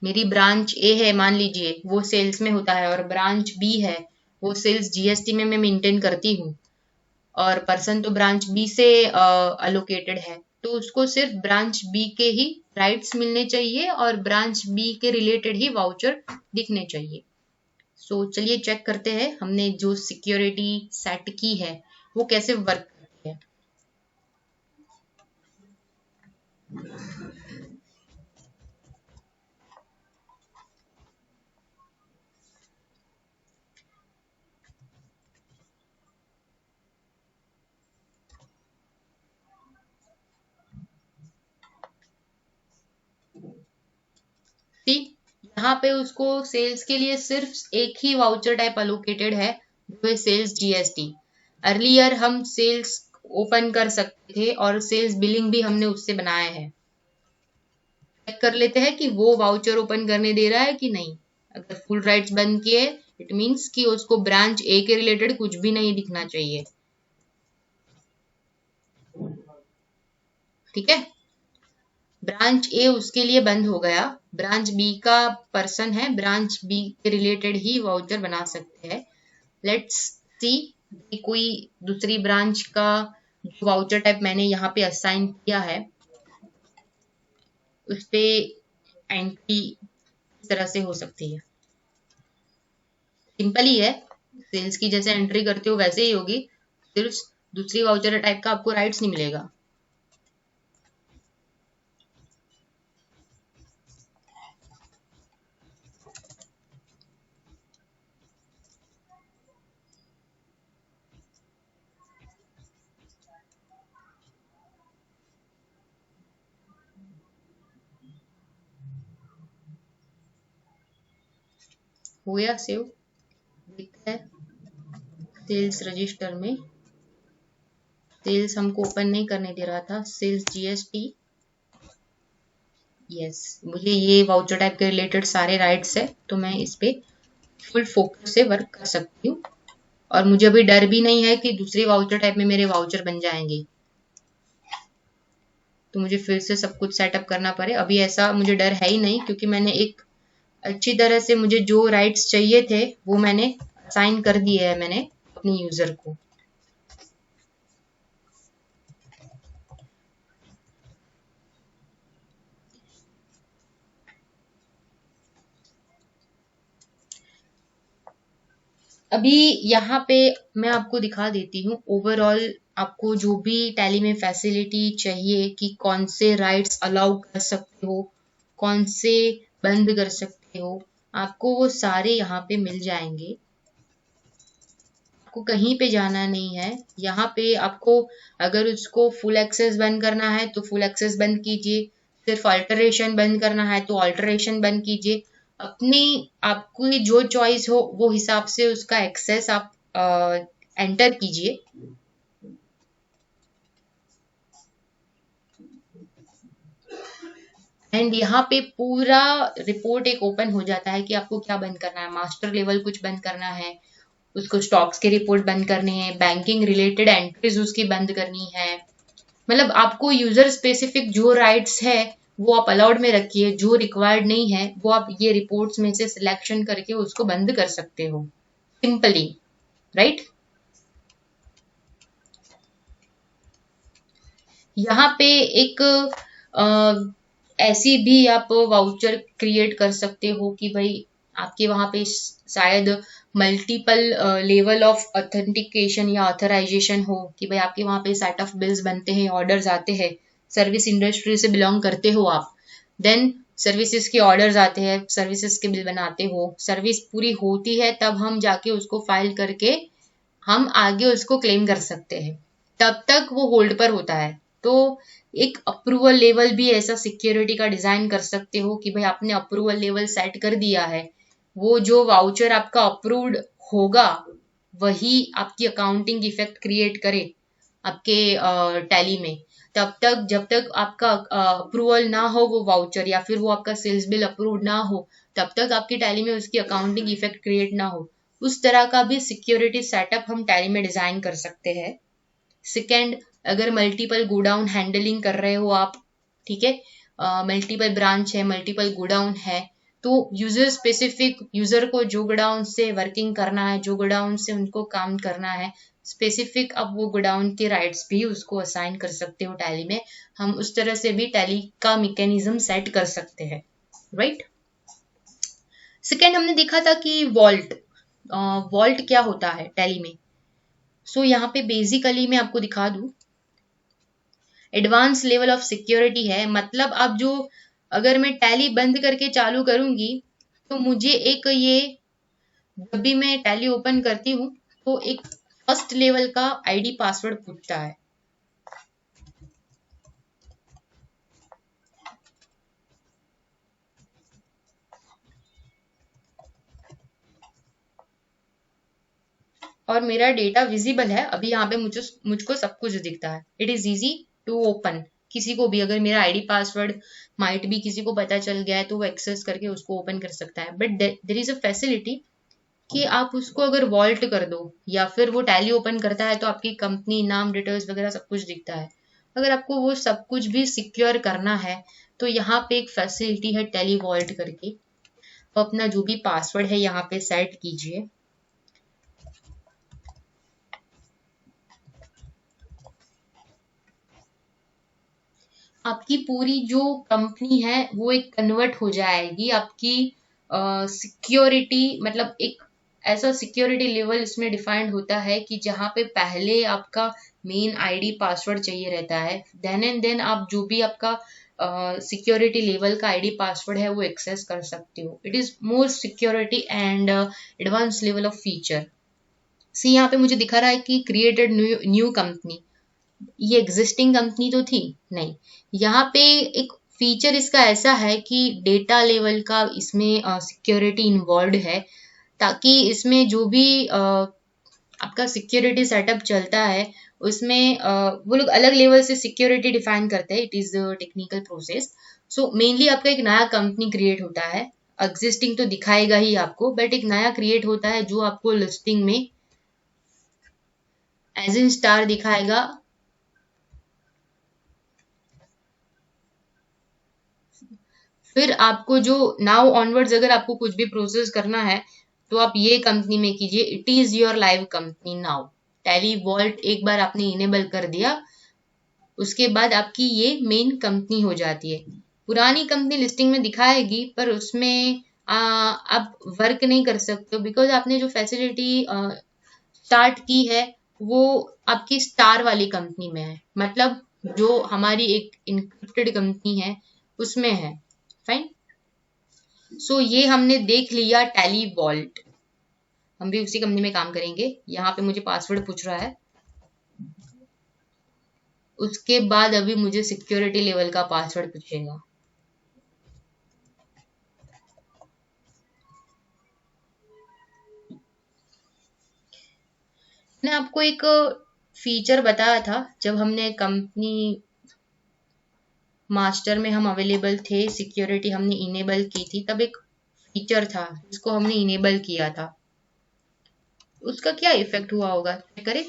मेरी ब्रांच ए है मान लीजिए, वो सेल्स में होता है, और ब्रांच बी है वो सेल्स जीएसटी में मैं मेंटेन करती हूँ, और पर्सन तो ब्रांच बी से अलोकेटेड है, तो उसको सिर्फ ब्रांच बी के ही राइट्स मिलने चाहिए और ब्रांच बी के रिलेटेड ही वाउचर दिखने चाहिए। सो चलिए चेक करते हैं हमने जो सिक्योरिटी सेट की है वो कैसे वर्क करती है। यहाँ पे उसको सेल्स के लिए सिर्फ एक ही वाउचर टाइप अलोकेटेड है, जो है सेल्स जीएसटी। अर्लियर हम सेल्स ओपन कर सकते थे और सेल्स बिलिंग भी हमने उससे बनाया है। चेक कर लेते हैं कि वो वाउचर ओपन करने दे रहा है कि नहीं। अगर फुल राइट्स बंद किए, इट मीन्स कि उसको ब्रांच ए के रिलेटेड कुछ भी नहीं दिखना चाहिए। ठीक है, ब्रांच ए उसके लिए बंद हो गया, ब्रांच बी का पर्सन है, ब्रांच बी के रिलेटेड ही वाउचर बना सकते हैं। लेट्स सी कोई दूसरी ब्रांच का जो वाउचर टाइप मैंने यहाँ पे असाइन किया है उस पे एंट्री इस तरह से हो सकती है। सिंपल ही है, सेल्स की जैसे एंट्री करते हो वैसे ही होगी, सिर्फ दूसरी वाउचर टाइप का आपको राइट्स नहीं मिलेगा। हो गया सेव, देखते हैं सेल्स रजिस्टर में। सेल्स हमको ओपन नहीं करने दे रहा था, सेल्स जीएसटी। यस, मुझे ये वाउचर टाइप के रिलेटेड सारे राइट्स है, तो मैं इस पे फुल फोकस से वर्क कर सकती हूँ। और मुझे अभी डर भी नहीं है कि दूसरे वाउचर टाइप में मेरे वाउचर बन जाएंगे, तो मुझे फिर से सब कुछ सेटअप करना पड़े। अभी ऐसा मुझे डर है ही नहीं, क्योंकि मैंने एक अच्छी तरह से मुझे जो राइट्स चाहिए थे वो मैंने असाइन कर दिए है मैंने अपने यूजर को। अभी यहाँ पे मैं आपको दिखा देती हूँ ओवरऑल, आपको जो भी टैली में फैसिलिटी चाहिए कि कौन से राइट्स अलाउ कर सकते हो, कौन से बंद कर सकते हो, आपको वो सारे यहाँ पे मिल जाएंगे। आपको कहीं पे जाना नहीं है। यहाँ पे आपको अगर उसको फुल एक्सेस बंद करना है तो फुल एक्सेस बंद कीजिए, सिर्फ अल्टरेशन बंद करना है तो अल्टरेशन बंद कीजिए। अपनी आपको जो चॉइस हो वो हिसाब से उसका एक्सेस आप एंटर कीजिए। एंड यहाँ पे पूरा रिपोर्ट एक ओपन हो जाता है कि आपको क्या बंद करना है। मास्टर लेवल कुछ बंद करना है, उसको स्टॉक्स के रिपोर्ट बंद करने हैं, बैंकिंग रिलेटेड एंट्रीज उसकी बंद करनी है। मतलब आपको यूजर स्पेसिफिक जो राइट्स है वो आप अलाउड में रखिए, जो रिक्वायर्ड नहीं है वो आप ये रिपोर्ट्स में से सिलेक्शन करके उसको बंद कर सकते हो सिंपली, राइट। यहाँ पे एक ऐसी भी आप वाउचर क्रिएट कर सकते हो कि भाई आपके वहां पे शायद मल्टीपल लेवल ऑफ ऑथेंटिकेशन या ऑथराइजेशन हो, कि भाई आपके वहां पे सेट ऑफ बिल्स बनते हैं, ऑर्डर्स आते हैं, सर्विस इंडस्ट्री से बिलोंग करते हो आप, देन सर्विसेज के ऑर्डर्स आते हैं, सर्विसेज के बिल बनाते हो, सर्विस पूरी होती है तब हम जाके उसको फाइल करके हम आगे उसको क्लेम कर सकते हैं, तब तक वो होल्ड पर होता है। तो एक अप्रूवल लेवल भी ऐसा सिक्योरिटी का डिजाइन कर सकते हो कि भाई आपने अप्रूवल लेवल सेट कर दिया है, वो जो वाउचर आपका अप्रूव्ड होगा वही आपकी अकाउंटिंग इफेक्ट क्रिएट करे आपके टैली में। तब तक जब तक आपका अप्रूवल ना हो वो वाउचर, या फिर वो आपका सेल्स बिल अप्रूव ना हो, तब तक आपकी टैली में उसकी अकाउंटिंग इफेक्ट क्रिएट ना हो। उस तरह का भी सिक्योरिटी सेटअप हम टैली में डिजाइन कर सकते हैं। सेकेंड, अगर मल्टीपल गोडाउन हैंडलिंग कर रहे हो आप, ठीक है, मल्टीपल ब्रांच है, मल्टीपल गोडाउन है, तो यूजर स्पेसिफिक यूजर को जो गोडाउन से वर्किंग करना है, जो गोडाउन से उनको काम करना है स्पेसिफिक, अब वो गोडाउन के राइट्स भी उसको असाइन कर सकते हो टैली में। हम उस तरह से भी टैली का मैकेनिज्म सेट कर सकते हैं, राइट। सेकेंड हमने देखा था कि वॉल्ट, वॉल्ट क्या होता है टैली में। सो यहाँ पे बेसिकली मैं आपको दिखा दूं, एडवांस लेवल ऑफ सिक्योरिटी है। मतलब आप जो, अगर मैं टैली बंद करके चालू करूंगी तो मुझे एक ये, जब भी मैं टैली ओपन करती हूँ तो एक फर्स्ट लेवल का आईडी पासवर्ड पूछता है। और मेरा डेटा विजिबल है। अभी यहाँ पे मुझको सब कुछ दिखता है। It is easy to open. किसी को भी अगर मेरा आईडी पासवर्ड माइट भी किसी को पता चल गया है तो वो एक्सेस करके उसको ओपन कर सकता है। But there is a facility कि आप उसको अगर वॉल्ट कर दो या फिर वो टैली ओपन करता है तो आपकी कंपनी नाम डिटेल्स वगैरह सब कुछ दिखता है। अगर आपको वो सब कुछ भी सिक्योर करना है तो यहाँ पे एक फैसिलिटी है टैली वॉल्ट करके। तो अपना जो भी पासवर्ड है यहाँ पे सेट कीजिए। आपकी पूरी जो कंपनी है वो एक कन्वर्ट हो जाएगी आपकी सिक्योरिटी, मतलब एक ऐसा सिक्योरिटी लेवल इसमें डिफाइंड होता है कि जहाँ पे पहले आपका मेन आईडी पासवर्ड चाहिए रहता है, देन एंड देन आप जो भी आपका सिक्योरिटी लेवल का आईडी पासवर्ड है वो एक्सेस कर सकते हो। It is more security and advance level of feature. See यहाँ पे मुझे दिखा रहा है कि क्रिएटेड न्यू कंपनी। ये एग्जिस्टिंग कंपनी तो थी नहीं। यहाँ पे एक फीचर इसका ऐसा है कि डेटा लेवल का इसमें सिक्योरिटी इन्वॉल्व है, ताकि इसमें जो भी आपका सिक्योरिटी सेटअप चलता है उसमें वो लोग अलग लेवल से सिक्योरिटी डिफाइन करते हैं। It is technical process. So mainly आपका एक नया कंपनी क्रिएट होता है। एग्जिस्टिंग तो दिखाएगा ही आपको, बट एक नया क्रिएट होता है जो आपको लिस्टिंग में एज इन स्टार दिखाएगा। फिर आपको जो नाउ ऑनवर्ड्स अगर आपको कुछ भी प्रोसेस करना है तो आप ये कंपनी में कीजिए। It is your live company now. Tally vault एक बार आपने इनेबल कर दिया उसके बाद आपकी ये मेन कंपनी हो जाती है। पुरानी कंपनी लिस्टिंग में दिखाएगी पर उसमें आप वर्क नहीं कर सकते बिकॉज आपने जो फैसिलिटी स्टार्ट की है वो आपकी स्टार वाली कंपनी में है, मतलब जो हमारी एक इनक्रिप्टेड कंपनी है उसमें है। फाइन। सो ये हमने देख लिया टैली वॉल्ट। हम भी उसी कंपनी में काम करेंगे। यहाँ पे मुझे पासवर्ड पूछ रहा है। उसके बाद अभी मुझे सिक्योरिटी लेवल का पासवर्ड पूछेगा। मैंने आपको एक फीचर बताया था जब हमने कंपनी मास्टर में हम अवेलेबल थे, सिक्योरिटी हमने इनेबल की थी, तब एक फीचर था जिसको हमने इनेबल किया था। उसका क्या इफेक्ट हुआ होगा चेक करें।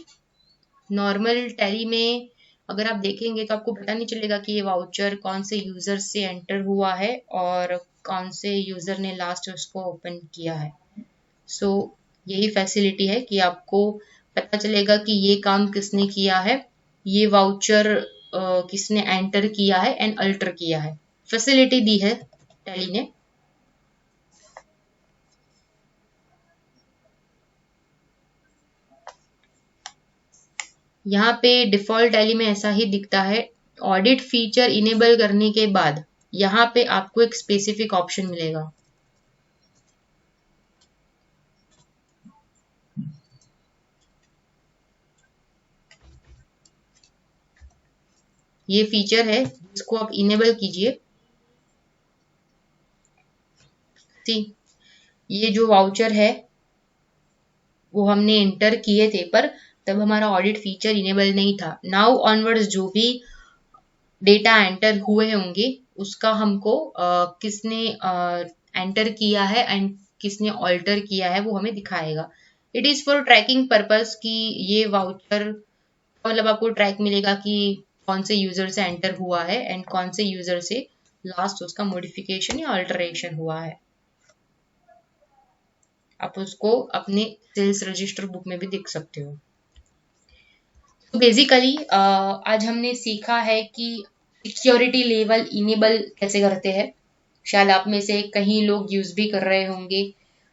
नॉर्मल टैली में अगर आप देखेंगे तो आपको पता नहीं चलेगा कि ये वाउचर कौन से यूजर से एंटर हुआ है और कौन से यूजर ने लास्ट उसको ओपन किया है। सो यही फैसिलिटी है कि आपको पता चलेगा कि ये काम किसने किया है, ये वाउचर किसने एंटर किया है एंड अल्टर किया है। फैसिलिटी दी है टैली ने। यहाँ पे डिफॉल्ट टैली में ऐसा ही दिखता है। ऑडिट फीचर इनेबल करने के बाद यहाँ पे आपको एक स्पेसिफिक ऑप्शन मिलेगा। ये फीचर है जिसको आप इनेबल कीजिए। सी ये जो वाउचर है वो हमने एंटर किए थे पर तब हमारा ऑडिट फीचर इनेबल नहीं था। नाउ ऑनवर्ड्स जो भी डेटा एंटर हुए होंगे उसका हमको किसने एंटर किया है एंड किसने ऑल्टर किया है वो हमें दिखाएगा। It is for tracking purpose कि ये वाउचर मतलब आपको ट्रैक मिलेगा कि कौन से यूजर से एंटर हुआ है एंड कौन से यूजर से लास्ट उसका मॉडिफिकेशन या अल्टरेशन हुआ है। आप उसको अपने सेल्स रजिस्टर बुक में भी देख सकते हो। तो बेसिकली आज हमने सीखा है कि सिक्योरिटी लेवल इनेबल कैसे करते हैं। शायद आप में से कहीं लोग यूज भी कर रहे होंगे।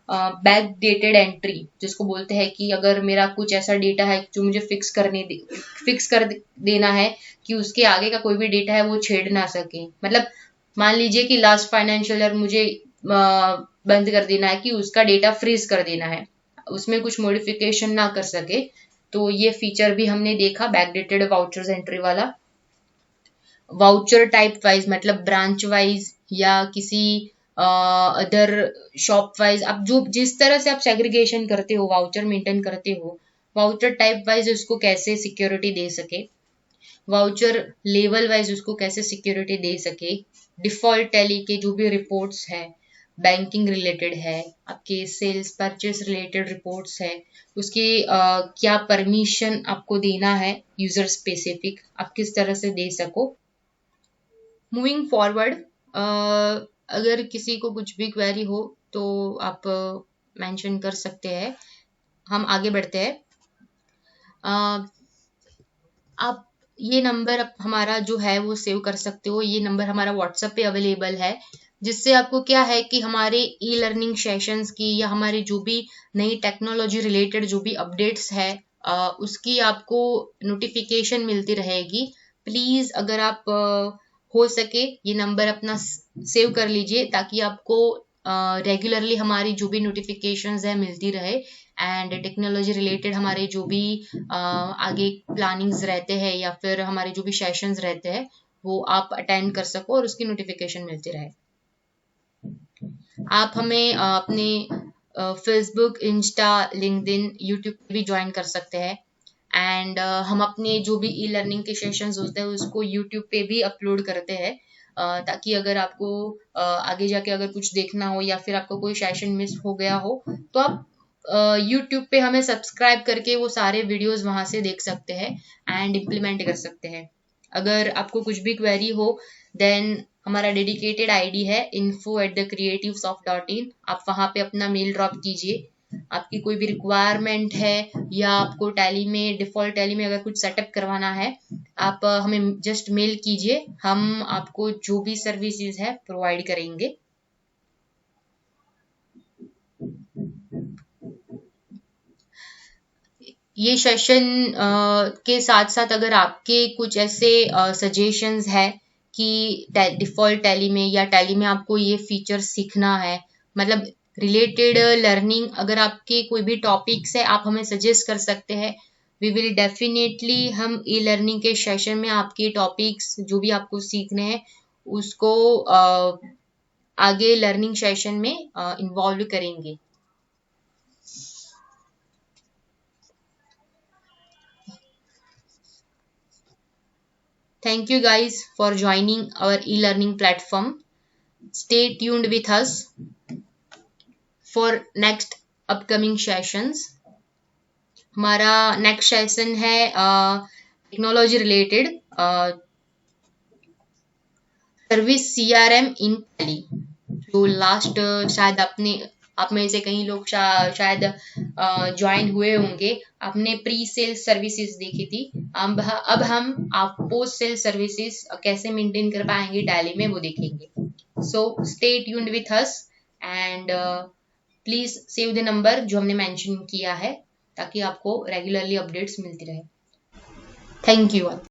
बैक डेटेड एंट्री जिसको बोलते हैं कि अगर मेरा कुछ ऐसा डेटा है जो मुझे फिक्स कर देना है कि उसके आगे का कोई भी डेटा है वो छेड़ ना सके। मतलब मान लीजिए कि लास्ट फाइनेंशियल ईयर मुझे बंद कर देना है कि उसका डेटा फ्रीज कर देना है, उसमें कुछ मॉडिफिकेशन ना कर सके। तो ये फीचर भी हमने देखा बैकडेटेड वाउचर्स एंट्री वाला। वाउचर टाइप वाइज मतलब ब्रांच वाइज या किसी अदर शॉप वाइज आप जो जिस तरह से आप सेग्रीगेशन करते हो वाउचर मेंटेन करते हो वाउचर टाइप वाइज उसको कैसे सिक्योरिटी दे सके, वाउचर लेवल वाइज उसको कैसे सिक्योरिटी दे सके, डिफॉल्ट टैली के जो भी रिपोर्ट्स है, बैंकिंग रिलेटेड है, आपके सेल्स परचेस रिलेटेड रिपोर्ट्स है, उसके क्या परमिशन आपको देना है, यूजर स्पेसिफिक आप किस तरह से दे सको। मूविंग फॉरवर्ड, अगर किसी को कुछ भी क्वेरी हो तो आप मेंशन कर सकते हैं। हम आगे बढ़ते हैं। आप ये नंबर हमारा जो है वो सेव कर सकते हो, ये नंबर हमारा व्हाट्सएप पे अवेलेबल है, जिससे आपको क्या है कि हमारे ई लर्निंग सेशंस की या हमारे जो भी नई टेक्नोलॉजी रिलेटेड जो भी अपडेट्स है उसकी आपको नोटिफिकेशन मिलती रहेगी। प्लीज़ अगर आप हो सके ये नंबर अपना सेव कर लीजिए ताकि आपको रेगुलरली हमारी जो भी नोटिफिकेशंस है मिलती रहे, एंड टेक्नोलॉजी रिलेटेड हमारे जो भी आगे प्लानिंग्स रहते हैं या फिर हमारे जो भी सेशंस रहते हैं वो आप अटेंड कर सको और उसकी नोटिफिकेशन मिलती रहे। आप हमें अपने फेसबुक, इंस्टा, लिंक्डइन, यूट्यूब पे भी ज्वाइन कर सकते हैं, एंड हम अपने जो भी ई लर्निंग के सेशंस होते हैं उसको यूट्यूब पे भी अपलोड करते हैं, ताकि अगर आपको आगे जाके अगर कुछ देखना हो या फिर आपको कोई सेशन मिस हो गया हो तो आप यूट्यूब पे हमें सब्सक्राइब करके वो सारे वीडियोस वहां से देख सकते हैं एंड इम्प्लीमेंट कर सकते हैं। अगर आपको कुछ भी क्वेरी हो देन हमारा डेडिकेटेड आईडी है info@thecreativesoft.in, आप वहां पे अपना मेल ड्रॉप कीजिए। आपकी कोई भी रिक्वायरमेंट है या आपको टैली में डिफॉल्ट टैली में अगर कुछ सेटअप करवाना है आप हमें जस्ट मेल कीजिए, हम आपको जो भी सर्विसेज है प्रोवाइड करेंगे। ये सेशन के साथ साथ अगर आपके कुछ ऐसे सजेशंस है कि डिफॉल्ट टैली में या टैली में आपको ये फीचर सीखना है, मतलब रिलेटेड लर्निंग, अगर आपके कोई भी टॉपिक्स है आप हमें सजेस्ट कर सकते हैं। वी विल डेफिनेटली हम ई लर्निंग के सेशन में आपके टॉपिक्स जो भी आपको सीखने हैं उसको आगे लर्निंग सेशन में इन्वॉल्व करेंगे। Thank you guys for joining our e-learning platform. Stay tuned with us for next upcoming sessions. हमारा नेक्स्ट सेशन है टेक्नोलॉजी रिलेटेड सर्विस CRM इन टैली, जो लास्ट शायद आप में से कई लोग शायद ज्वाइन हुए होंगे, आपने प्री सेल सर्विसेज देखी थी। अब हम आप पोस्ट सेल सर्विसेज कैसे मेंटेन कर पाएंगे टैली में वो देखेंगे। So stay tuned with us and please save the number जो हमने मेंशन किया है ताकि आपको रेगुलरली अपडेट्स मिलती रहे। Thank you.